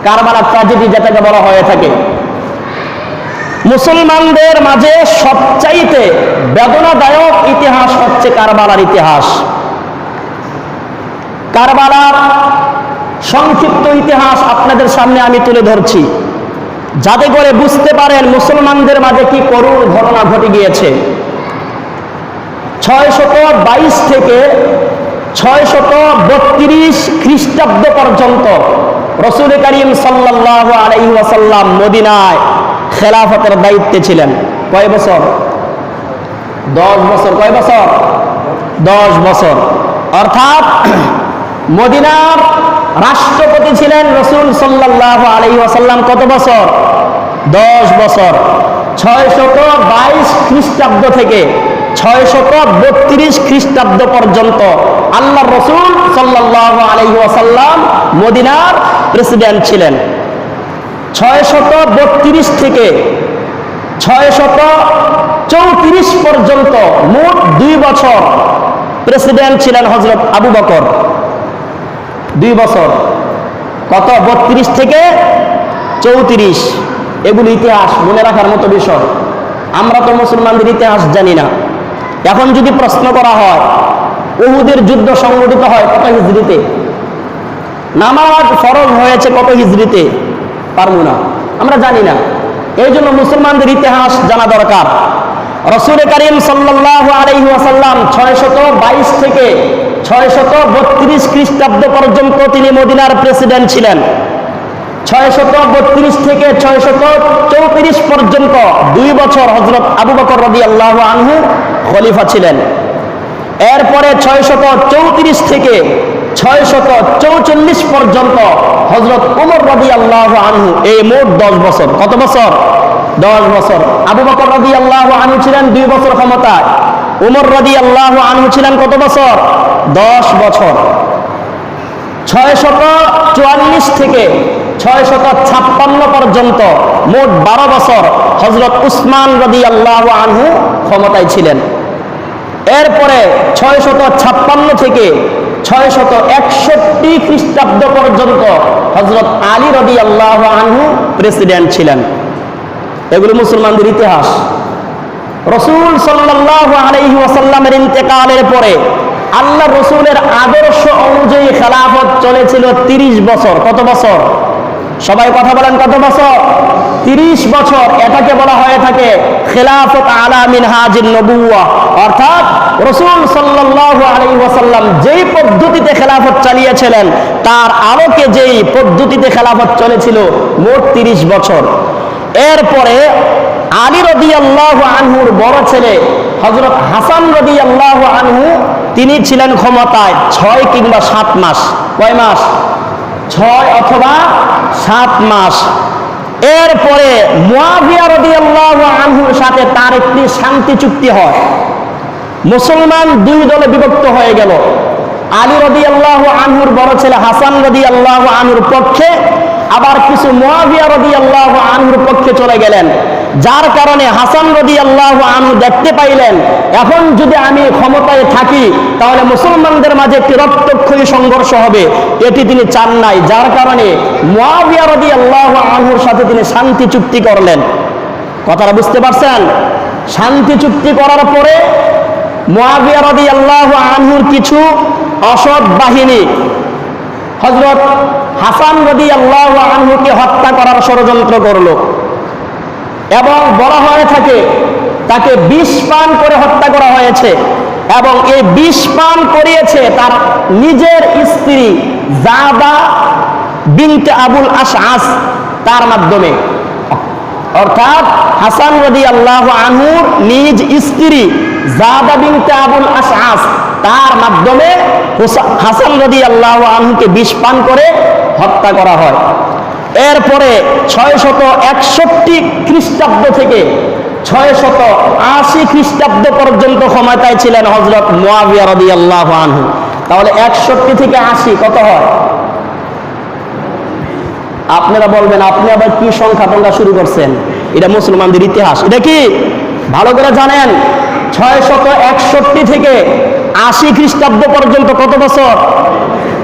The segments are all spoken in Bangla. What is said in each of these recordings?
কারবালার ট্র্যাজেডি যেটাকে বলা হয়ে থাকে। মুসলমানদের মাঝে সবচাইতে বেদনাদায়ক ইতিহাস হচ্ছে কারবালার ইতিহাস। কারবালার সংক্ষিপ্ত ইতিহাস আপনাদের সামনে আমি তুলে ধরছি, যাতে করে বুঝতে পারেন মুসলমানদের মাঝে কি করুণ ঘটনা ঘটে গিয়েছে। 622 থেকে 632 খ্রিস্টাব্দ পর্যন্ত রাসূল করিম সাল্লাল্লাহু আলাইহি ওয়াসাল্লাম মদিনায় খেলাফতের দায়িত্বে ছিলেন। কয় বছর? 10 বছর। কয় বছর? 10 বছর। অর্থাৎ মদিনার রাষ্ট্রপতি ছিলেন রাসূল সাল্লাল্লাহু আলাইহি ওয়াসাল্লাম কত বছর? 10 বছর। 622 খ্রিস্টাব্দ থেকে 632 খ্রিস্টাব্দ পর্যন্ত আল্লাহর রাসূল সাল্লাল্লাহু আলাইহি ওয়াসাল্লাম মদিনার প্রেসিডেন্ট ছিলেন। 632 থেকে 634 পর্যন্ত মোট 2 বছর প্রেসিডেন্ট ছিলেন হযরত আবু বকর। 2 বছর। কত? 32 থেকে 34। এগুলো ইতিহাস মনে রাখার মতো বিষয়। আমরা তো মুসলমানদের ইতিহাস জানি না। এখন যদি প্রশ্ন করা হয় উহুদের যুদ্ধ সংঘটিত হয় কত হিজরিতে, নামাজ ফরজ হয়েছে কত হিজরিতে, পারবো না, আমরা জানি না। এই জন্য মুসলমানদের ইতিহাস জানা দরকার। রাসূল করিম সাল্লাল্লাহু আলাইহি ওয়াসাল্লাম 622 থেকে 632 খ্রিস্টাব্দ পর্যন্ত তিনি মদিনার প্রেসিডেন্ট ছিলেন। 632 থেকে 634 পর্যন্ত 2 বছর হযরত আবু বকর রাদিয়াল্লাহু আনহু খলিফা ছিলেন। এরপরে 634 থেকে 644 পর্যন্ত হযরত ওমর রাদিয়াল্লাহু আনহু, এই মোট 10 বছর। কত বছর? 10 বছর। আবু বকর রাদিয়াল্লাহু আনহু ছিলেন 2 বছর ক্ষমতায়, ওমর রাদিয়াল্লাহু আনহু ছিলেন কত বছর? 10 বছর। 644 থেকে 656 পর্যন্ত মোট 12 বছর হযরত উসমান রাদিয়াল্লাহু আনহু ক্ষমতায় ছিলেন। এরপরে 656 থেকে 661 খ্রিস্টাব্দ পর্যন্ত হযরত আলী রাদিয়াল্লাহু আনহু প্রেসিডেন্ট ছিলেন। এগুলো মুসলমানদের ইতিহাস। রাসূল সাল্লাল্লাহু আলাইহি ওয়াসাল্লামের ইন্তেকালের পরে আল্লাহ রাসূলের আদর্শ অনুযায়ী খেলাফত চলেছিল 30 বছর। কত বছর? সবাই কথা বলেন, কত বছর? 30 বছর। এটাকে বলা হয়ে থাকে খেলাফত আলা মিনহাজিন নবুওয়াহ, অর্থাৎ রাসূল সাল্লাল্লাহু আলাইহি ওয়াসাল্লাম যেই পদ্ধতিতে খেলাফত চালিয়েছিলেন তার আলোকে যেই পদ্ধতিতে খেলাফত চলেছিল মোট 30 বছর। এরপরে আলী রাদিয়াল্লাহু আনহুর বড় ছেলে হযরত হাসান রাদিয়াল্লাহু আনহু, তিনি ছিলেন ক্ষমতায় 6 কিংবা 7 মাস। কয় মাস? 6 অথবা 7 মাস। এরপরে মুয়াবিয়া রাদিয়াল্লাহু আনহুর সাথে তার একটি শান্তি চুক্তি হয়। মুসলমান 2 দলে বিভক্ত হয়ে গেল। আলী রাদিয়াল্লাহু আনহুর বড় ছেলে হাসান রাদিয়াল্লাহু আনহুর পক্ষে, আবার কিছু মুয়াবিয়া রাদিয়াল্লাহু আনহুর পক্ষে চলে গেলেন। যার কারণে হাসান রাদিয়াল্লাহু আনহু দেখতে পাইলেন এখন যদি আমি ক্ষমতায় থাকি তাহলে মুসলমানদের মাঝে একটি রক্তক্ষয়ী সংঘর্ষ হবে, এটি তিনি চান নাই। যার কারণে মুয়াবিয়া রাদিয়াল্লাহু আনহুর সাথে তিনি শান্তি চুক্তি করলেন। কথাটা বুঝতে পারছেন? শান্তি চুক্তি করার পরে মুয়াবিয়া রাদিয়াল্লাহু আনহুর কিছু অসৎ বাহিনী হযরত হাসান রাদিয়াল্লাহু আনহুকে হত্যা করার ষড়যন্ত্র করল এবং বলা হয়ে থাকে তাকে বিষ পান করে হত্যা করা হয়েছে, এবং এই বিষ পান করিয়েছে তার নিজের স্ত্রী জাদা বিনতে আবুল আশআস তার মাধ্যমে। অর্থাৎ হাসান রাদিয়াল্লাহু আনহুর নিজ স্ত্রী জাদা বিনতে আবুল আশআস তার মাধ্যমে হাসান রাদিয়াল্লাহু আনহুকে বিষ পান করে হত্যা করা হয়। এরপরে 661 খ্রিস্টাব্দ থেকে 680 খ্রিস্টাব্দ পর্যন্ত ক্ষমতায় ছিলেন হযরত মুয়াবিয়া রাদিয়াল্লাহু আনহু। তাহলে 61 থেকে 80 কত হয়? আপনারা বলবেন আপনি আবার কি সংখ্যা টঙ্কা শুরু করছেন? এটা মুসলমানদের ইতিহাস। এটা কি ভালো করে জানেন? 661 থেকে 80 খ্রিস্টাব্দ পর্যন্ত কত বছর?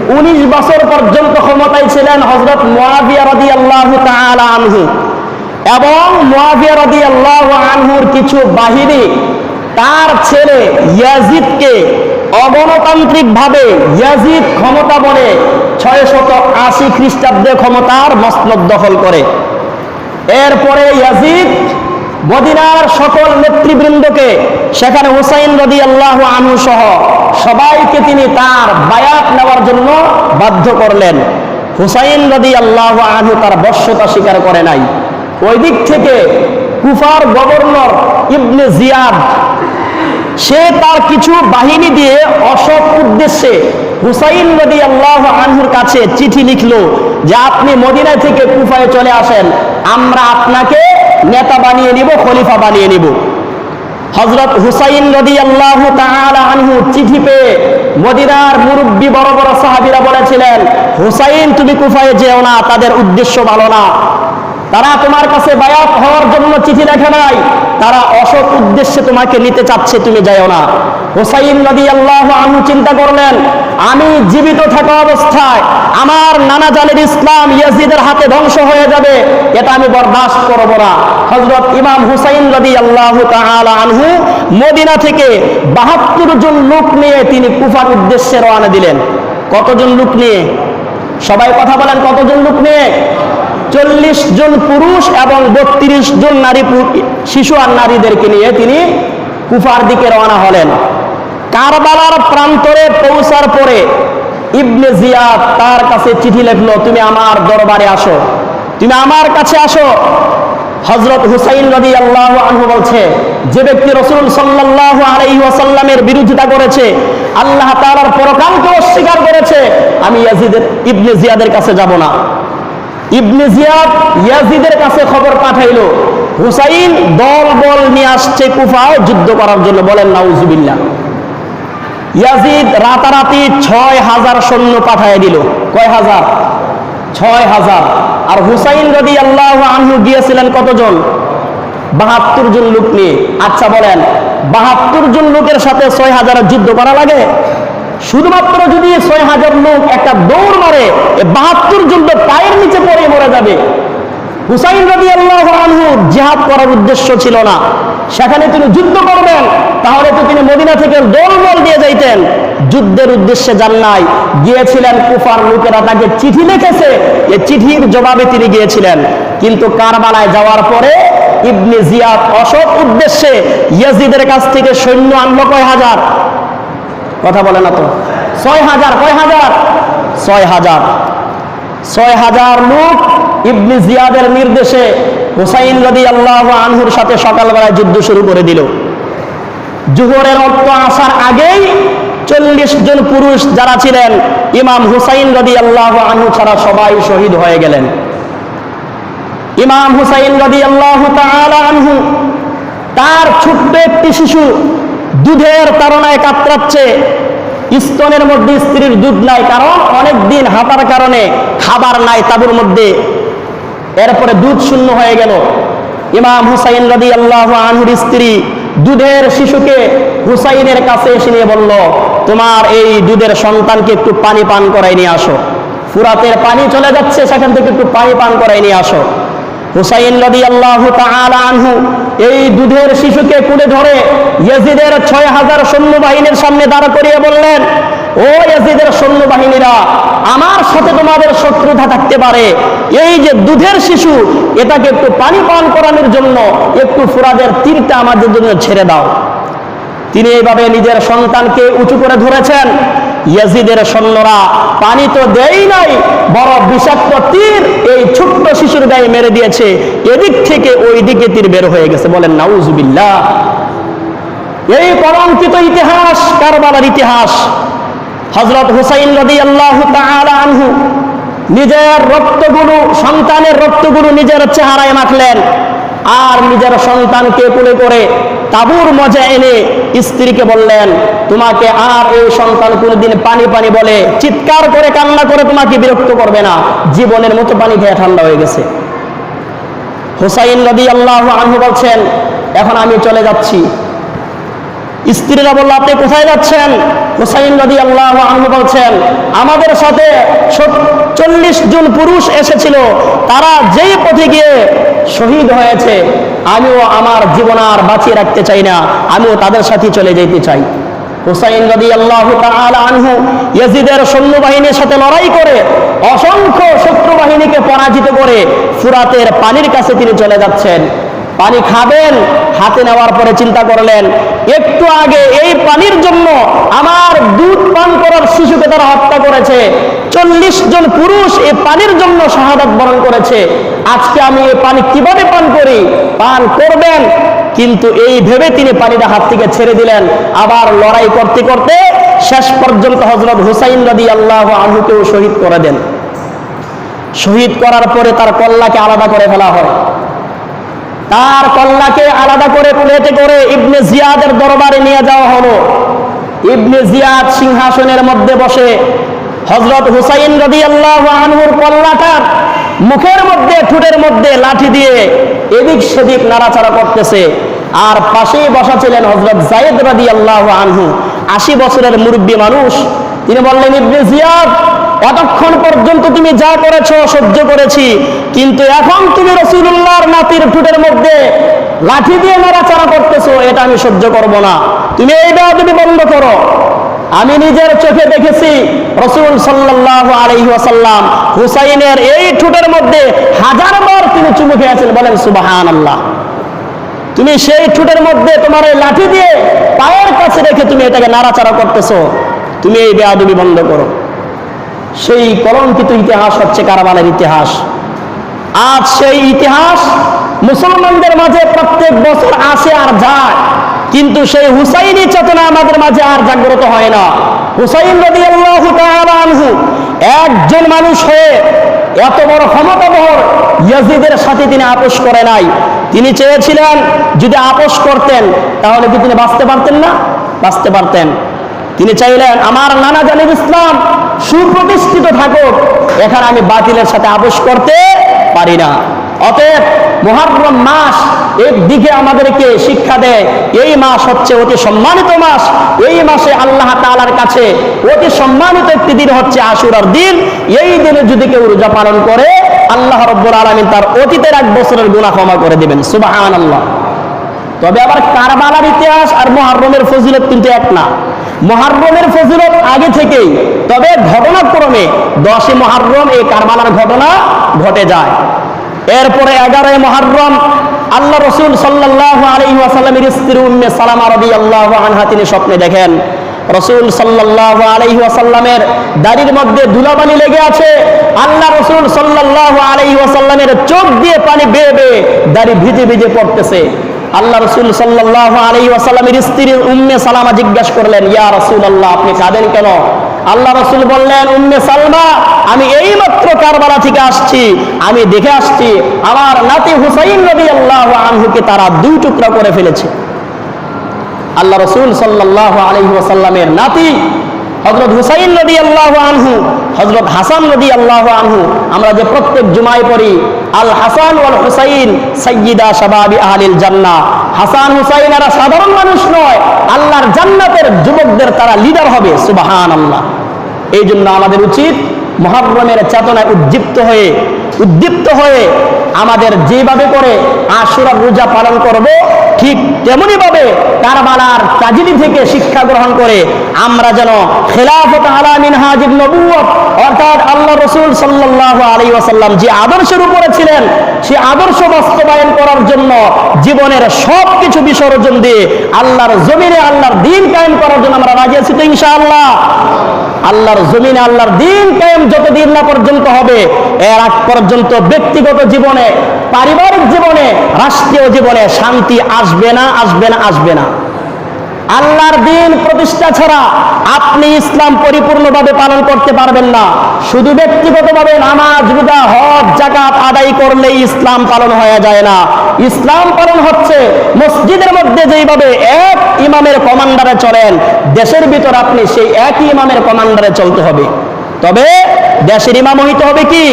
19 বছর পর্যন্ত ক্ষমতায় ছিলেন হযরত মুআবিয়া রাদিয়াল্লাহু তাআলা আনহু, এবং মুআবিয়া রাদিয়াল্লাহু আনহুর কিছু বাহিনী তার ছেলে ইয়াজিদকে অগণতান্ত্রিকভাবে ইয়াজিদ ক্ষমতা বলে 680 খ্রিস্টাব্দে ক্ষমতার মসনদ দখল করে। এরপরে ইয়াজিদ মদিনার সকল নেতৃবৃন্দকে, সেখানে হুসাইন রাদিয়াল্লাহু আনহু সহ সবাইকে তিনি তার বায়াত নেওয়ার জন্য বাধ্য করলেন। হুসাইন রাদিয়াল্লাহু আনহু তার বশ্যতা স্বীকার করে নাই। ওই দিক থেকে কুফার গভর্নর ইবনে জিয়াদ, সে তার কিছু বাহিনী দিয়ে অসৎ উদ্দেশ্যে হুসাইন রাদিয়াল্লাহু আনহুর কাছে চিঠি লিখলো যে আপনি মদিনা থেকে কুফায় চলে আসেন, আমরা আপনাকে নেতা বানিয়ে নিব, খলিফা বানিয়ে নিব। হযরত হুসাইন রাদিয়াল্লাহু তাআলা আনহু চিঠি পেয়ে মদিনার মুরব্বী বড় বড় সাহাবীরা বলেছিলেন, হুসাইন তুমি কুফায় যেও না, তাদের উদ্দেশ্য ভালো না, তারা তোমার কাছে বায়াত হওয়ার জন্য চিঠি লেখে নাই, তারা অসৎ উদ্দেশ্যে তোমাকে নিতে চাচ্ছে, তুমি যাও না। হুসাইন রাদিয়াল্লাহু আনহু চিন্তা করলেন, আমি জীবিত থাকা অবস্থায় আমার নানা জানের ইসলাম ইয়াজিদের হাতে ধ্বংস হয়ে যাবে, এটা আমি বরদাস্ত করব না। হযরত ইমাম হুসাইন রাদিয়াল্লাহু তাআলা আনহু মদিনা থেকে 72 জন লোক নিয়ে তিনি কুফার উদ্দেশ্যে রওনা দিলেন। কতজন লোক নিয়ে? সবাই কথা বলেন, কতজন লোক নিয়ে? 40 জন পুরুষ এবং 32 জন নারী, শিশু আর নারীদেরকে নিয়ে তিনি কুফার দিকে রওনা হলেন। কারবালার প্রান্তরে পৌঁছার পরে ইবনে জিয়াদ তার কাছে চিঠি লিখলো, তুমি আমার দরবারে আসো, তুমি আমার কাছে আসো। হযরত হুসাইন রাদিয়াল্লাহু আনহু বলছে, যে ব্যক্তি রাসূল সাল্লাল্লাহু আলাইহি ওয়াসাল্লামের বিরোধিতা করেছে, আল্লাহ তাআলার পরকালকে অস্বীকার করেছে, আমি ইবনে জিয়াদের কাছে যাব না। ইবনে জিয়াদ ইয়াজিদের কাছে খবর পাঠাইলো, হুসাইন দল বল নিয়ে আসছে কুফায় যুদ্ধ করার জন্য। বলেন নাউজুবিল্লাহ। ইয়াজিদ রাতারাতি 6000 সৈন্য পাঠিয়ে দিল। কয় হাজার? 6000। আর হুসাইন রাদিয়াল্লাহু আনহু গিয়েছিলেন কতজন? 72 জন লোক নিয়ে। আচ্ছা বলেন, 72 জন লোকের সাথে 6000 যুদ্ধ করা লাগে? শুধুমাত্র যদি 6000 লোক একটা দৌড় মারে, 72 জন তো পায়ের নিচে পড়ে মরে যাবে। হুসাইন রাদিয়াল্লাহু আনহু জিহাদ করার উদ্দেশ্য ছিল না, সেখানে তিনি যুদ্ধ করবেন, তাহলে তো তিনি মদিনা থেকে দলবল দিয়ে যাইতেন। যুদ্ধের উদ্দেশ্যে যান নাই, গিয়েছিলেন কুফার লোকেরা তাকে চিঠি লিখেছে, এই চিঠির জবাবে তিনি গিয়েছিলেন। কিন্তু কারবালায় যাওয়ার পরে ইবনে জিয়াদ অসৎ উদ্দেশ্যে ইয়াজিদের কাছ থেকে সৈন্য আনলো কয় হাজার? কথা বলে না তো? 6000। কয় হাজার? 6000। 6000 লোক ইবনে জিয়াদের নির্দেশে হুসাইন রাদিয়াল্লাহু আনহুর সাথে সকালবেলায় যুদ্ধ শুরু করে দিল। জোহরের ওয়াক্ত আসার আগেই 40 জন পুরুষ যারা ছিলেন ইমাম হুসাইন রাদিয়াল্লাহু আনহু ছাড়া সবাই শহীদ হয়ে গেলেন। ইমাম হুসাইন রাদিয়াল্লাহু তাআলা আনহু, তার ছোট্ট একটি শিশু দুধের তাড়নায় কাতরাচ্ছে, স্তনের মধ্যে স্ত্রীর দুধ নাই, কারণ অনেক দিন হাঁটার কারণে খাবার নাই তাবুর মধ্যে। এরপরে দুধ শূন্য হয়ে গেল। ইমাম হুসাইন রাদিয়াল্লাহু আনহুর স্ত্রী দুধের শিশুকে হুসাইনের কাছে এসে নিয়ে বলল, তোমার এই দুধের সন্তানকে একটু পানি পান করাই নিয়ে আসো, ফুরাতের পানি চলে যাচ্ছে, সেখান থেকে একটু পানি পান করাই নিয়ে আসো। হুসাইন রাদিয়াল্লাহু তাআলা আনহু এই দুধের শিশুকে কুলে ধরে ইয়াজিদের 6000 সৈন্যবাহিনীর সামনে দাঁড় করিয়ে বললেন, ও ইয়াজিদের সৈন্যবাহিনীরা, আমার সাথে তোমাদের শত্রুতা থাকতে পারে, এই যে দুধের শিশু, এটাকে একটু পানি পান করানোর জন্য একটু ফুরাতের তীরটা আমাদের জন্য ছেড়ে দাও। তিনি এইভাবে নিজের সন্তানকে উঁচু করে ধরেছেন। ইয়াজিদের সৈন্যরা পানি তো দেয় নাই, বড় বিষাক্ত তীর এই ছোট্ট শিশুর গায়ে মেরে দিয়েছে, এদিক থেকে ওই দিকে তীর বের হয়ে গেছে। বলেন নাউজুবিল্লাহ। এই কলঙ্কিত ইতিহাস কারবালার ইতিহাস। হযরত হুসাইন রাদিয়াল্লাহু তাআলা আনহু নিজের রক্তগুলো, সন্তানের রক্তগুলো নিজের চেহারায় মাখলেন, আর নিজের সন্তানকে কোলে করে তাবুর মজা এনে স্ত্রীকে বললেন, তোমাকে আর এই সন্তান কোনদিন পানি পানি বলে চিৎকার করে কান্না করে তোমাকে বিরক্ত করবে না, জীবনের মতো পানি খেয়ে ঠান্ডা হয়ে গেছে। হুসাইন রাদিয়াল্লাহু আনহু বলছেন, এখন আমি চলে যাচ্ছি, স্ত্রীরা বলল, আপনি কোথায় যাচ্ছেন? হুসাইন রাদিয়াল্লাহু আনহু বলছেন, আমাদের সাথে 40 জন পুরুষ এসেছিল, তারা যেই পথে গিয়ে শহীদ হয়েছে, আমিও আমার জীবন আর বাঁচিয়ে রাখতে চাই না, আমিও তাদের সাথে চলে যেতে চাই। হুসাইন রাদিয়াল্লাহু তাআলা আনহু ইয়াজিদের সৈন্যবাহিনীর সাথে লড়াই করে অসংখ্য শত্রু বাহিনীকে পরাজিত করে ফুরাতের পানির কাছে তিনি চলে যাচ্ছেন। পানি খাবেন, হাতে নেওয়ার পরে চিন্তা করলেন, একটু আগে এই পানির জন্য আমার দুধ পান করার শিশুকে তারা হত্যা করেছে, 40 জন পুরুষ এই পানির জন্য শাহাদাত বরণ করেছে, আজকে আমি এই পানি কিভাবে পান করি? পান করবেন, কিন্তু এই ভেবে তিনি পানিটা হাত থেকে ছেড়ে দিলেন। আবার লড়াই করতে করতে শেষ পর্যন্ত হযরত হুসাইন রাদিয়াল্লাহু আনহুকেও শহীদ করে দেন। শহীদ করার পরে তার কল্লাকে আলাদা করে ফেলা হয়। তার কল্লাকে আলাদা করে প্লেটে করে ইবনে জিয়াদের দরবারে নিয়ে যাওয়া হলো। ইবনে জিয়াদ সিংহাসনের মধ্যে বসে হযরত হুসাইন রাদিয়াল্লাহু আনহুর কল্লাটার মুখের মধ্যে, ঠোঁটের মধ্যে লাঠি দিয়ে এদিক সেদিক নাড়াচাড়া করতেছে। আর পাশেই বসা ছিলেন হযরত যায়েদ রাদিয়াল্লাহু আনহু, 80 বছরের মুরব্বী মানুষ। তিনি বললেন, ইবনে জিয়াদ, এতক্ষণ পর্যন্ত তুমি যা করেছো সহ্য করেছি, কিন্তু এখন তুমি রাসূলুল্লাহর নাতির ঠোঁটের মধ্যে লাঠি দিয়ে নাড়াচাড়া করতেছো, এটা আমি সহ্য করব না, তুমি এই বেয়াদবি বন্ধ করো। আমি নিজের চোখে দেখেছি রাসূল সাল্লাল্লাহু আলাইহি ওয়াসাল্লাম হুসাইনের এই ঠোঁটের মধ্যে 1000 বার তিনি চুমু খেয়েছেন। বলেন সুবহানাল্লাহ। তুমি সেই ঠোঁটের মধ্যে তোমার এই লাঠি দিয়ে পায়ের কাছে রেখে তুমি এটাকে নাড়াচাড়া করতেছো, তুমি এই বেয়াদবি বন্ধ করো। সেই কলঙ্কিত ইতিহাস হচ্ছে কারবালার ইতিহাস। আজ সেই ইতিহাস মুসলমানদের মাঝে প্রত্যেক বছর আসে আর যায়, কিন্তু সেই হুসাইনি চেতনা আমাদের মাঝে আর জাগ্রত হয় না। হুসাইন রাদিয়াল্লাহু তাআলা আনহু একজন মানুষ হয়ে এত বড় ক্ষমতাবর ইয়াজিদের সাথে তিনি আপোষ করে নাই। তিনি চেয়েছিলেন যদি আপোষ করতেন তাহলে কি তিনি বাঁচতে পারতেন না? বাঁচতে পারতেন। তিনি চাইলেন আমার নানা জানের ইসলাম সুপ্রতিষ্ঠিত থাকুক, এখানে আমি বাতিলের সাথে আপোষ করতে পারি না। অতএব মুহররম মাস একদিকে আমাদেরকে শিক্ষা দেয়, এই মাস হচ্ছে অতি সম্মানিত মাস। এই মাসে আল্লাহ তাআলার কাছে অতি সম্মানিত একটি দিন হচ্ছে আশুরার দিন। এই দিনে যদি কেউ রোজা পালন করে আল্লাহ রাব্বুল আলামিন তার অতীতের 1 বছরের গুনাহ ক্ষমা করে দিবেন। সুবহানাল্লাহ। তবে আবার কারবালার ইতিহাস আর মুহররমের ফজিলত কিন্তু এক না। মুহররমের ফজিলত আগে থেকেই, তবে ঘটনাক্রমে 10 মুহররম এই কারবালার ঘটনা ঘটে যায়। এরপরে 11 মুহররম আল্লাহ রাসূল সাল্লাল্লাহু আলাইহি ওয়াসাল্লামের স্ত্রী উম্মে সালামা রাদিয়াল্লাহু আনহা তিনি স্বপ্নে দেখেন রাসূল সাল্লাল্লাহু আলাইহি ওয়াসাল্লামের দাড়ির মধ্যে ধুলাবালি লেগে আছে। আল্লাহ রাসূল সাল্লাল্লাহু আলাইহি ওয়াসাল্লামের চোখ দিয়ে পানি বেয়ে বেয়ে দাড়ি ভিজে ভিজে পড়তেছে। আল্লাহ রাসূল সাল্লাল্লাহু আলাইহি ওয়াসাল্লামের স্ত্রী উম্মে সালামা জিজ্ঞাসা করলেন, ইয়া রাসূলুল্লাহ, আপনি কাঁদেন কেন? আল্লাহ রাসূল বললেন, উম্মে সালমা, আমি এইমাত্র কারবালা থেকে আসছি, আমি দেখে আসছি আমার নাতি হুসাইন রাদিয়াল্লাহু আনহুকে তারা 2 টুকরা করে ফেলেছে। আল্লাহ রাসূল সাল্লাল্লাহু আলাইহি ওয়াসাল্লামের নাতি হযরত হুসাইন রাদিয়াল্লাহু আনহু, হযরত হাসান রাদিয়াল্লাহু আনহু, আমরা যে প্রত্যেক জুমায় পড়ি আল হাসান ওয়াল হুসাইন সাইয়্যিদা শাবাবি আহলিল জান্নাহ, হাসান হুসাইন এরা সাধারণ মানুষ নয়, আল্লাহর জান্নাতের যুবকদের তারা লিডার হবে। সুবহানাল্লাহ। এই জন্য আমাদের উচিত মুহররমের চেতনায় উদ্দীপ্ত হয়ে আমাদের যেভাবে করে আশুরার রোজা পালন করব, ঠিক তেমনি ভাবে কারবালার ট্র্যাজেডি থেকে শিক্ষা গ্রহণ করে আমরা যেন খেলাফত আলা মিনহাজিন নবুওয়াত, অর্থাৎ আল্লাহ রাসূল সাল্লাল্লাহু আলাইহি ওয়াসাল্লাম যে আদর্শের উপরে ছিলেন সেই আদর্শ বাস্তবায়ন করার জন্য জীবনের সবকিছু বিসর্জন দিয়ে আল্লাহর জমিনে আল্লাহর দ্বীন কায়েম করার জন্য আমরা রাজি আছি তো ইনশাআল্লাহ। আল্লাহর জমিনে আল্লাহর দ্বীন কায়েম যতদিন না পর্যন্ত হবে, এর আগ পর্যন্ত ব্যক্তিগত জীবনে, পারিবারিক জীবনে, রাষ্ট্রীয় জীবনে শান্তি আসবে না। আল্লাহর দ্বীন প্রতিষ্ঠা ছাড়া আপনি ইসলাম পরিপূর্ণভাবে পালন করতে পারবেন না। শুধু ব্যক্তিগতভাবে নামাজ, রোজা, হজ, যাকাত আদায় করলেই ইসলাম পালন হয়ে যায় না। ইসলাম পালন হচ্ছে মসজিদের মধ্যে যেইভাবে এক ইমামের কমান্ডারে চলেন, দেশের ভিতর আপনি সেই একই ইমামের কমান্ডারে চলতে হবে। তবে দেশের ইমাম হইতে হবে কি?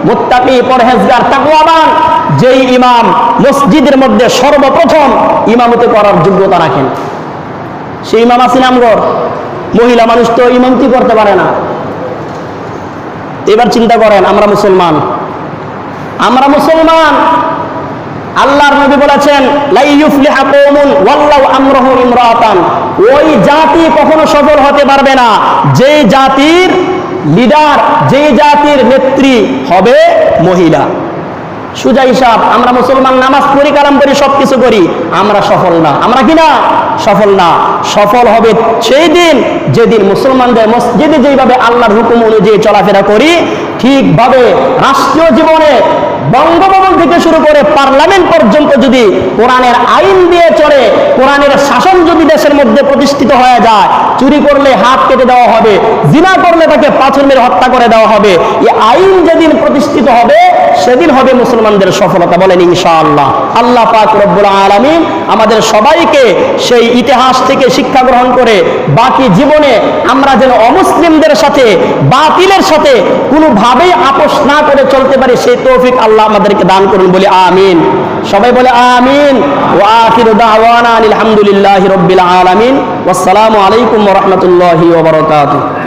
মুত্তাকি, পরহেজগার, তাকওয়াবান, যেই ইমাম মসজিদের মধ্যে সর্বপ্রথম ইমামতি করার যোগ্যতা রাখেন। সে ইমাম আছেন আমগর, মহিলা মানুষ তো ইমামতি করতে পারে না। এবার চিন্তা করেন, আমরা মুসলমান, আল্লাহর নবী বলেছেন লা ইউফলিহা কওমুন ওয়াল্লাহু আমরুহুম ইমরাতান, ওই জাতি কখনো সফল হতে পারবে না যে জাতির লিডার, যে জাতির নেত্রী হবে মহিলা। সুজা হিসাব, আমরা মুসলমান, নামাজ পড়ি, কালাম করি, সবকিছু করি, আমরা সফল না। আমরা কি না? সফল না। সফল হবে সেই দিন যেদিন মুসলমানদের মসজিদে যেভাবে আল্লাহর হুকুম অনুযায়ী চলাফেরা করি, ঠিকভাবে রাষ্ট্রীয় জীবনে বঙ্গভবন থেকে শুরু করে পার্লামেন্ট পর্যন্ত যদি কোরআনের আইন দিয়ে চলে, কোরআনের শাসন যদি দেশের মধ্যে প্রতিষ্ঠিত হয়ে যায়, চুরি করলে হাত কেটে দেওয়া হবে, জিনা করলে তাকে পাথর মেরে হত্যা করে দেওয়া হবে, এই আইন যেদিন প্রতিষ্ঠিত হবে সেদিন হবে মুসলমানদের সফলতা। বলেন ইনশাআল্লাহ। আল্লাহ পাক রব্বুল আলামিন আমাদের সবাইকে সেই ইতিহাস থেকে শিক্ষা গ্রহণ করে বাকি জীবনে আমরা যেন অমুসলিমদের সাথে, বাতিলের সাথে কোনোভাবেই আপোষ না করে চলতে পারি, সেই তৌফিক আল্লাহ আমাদেরকে দান করুন, বলি আমিন। সবাই বলে আমিন। ওয়া আখিরু দাওয়ানা আলহামদুলিল্লাহি রাব্বিল আলামিন। ওয়াসসালামু আলাইকুম ওয়া রাহমাতুল্লাহি ওয়া বারাকাতুহু।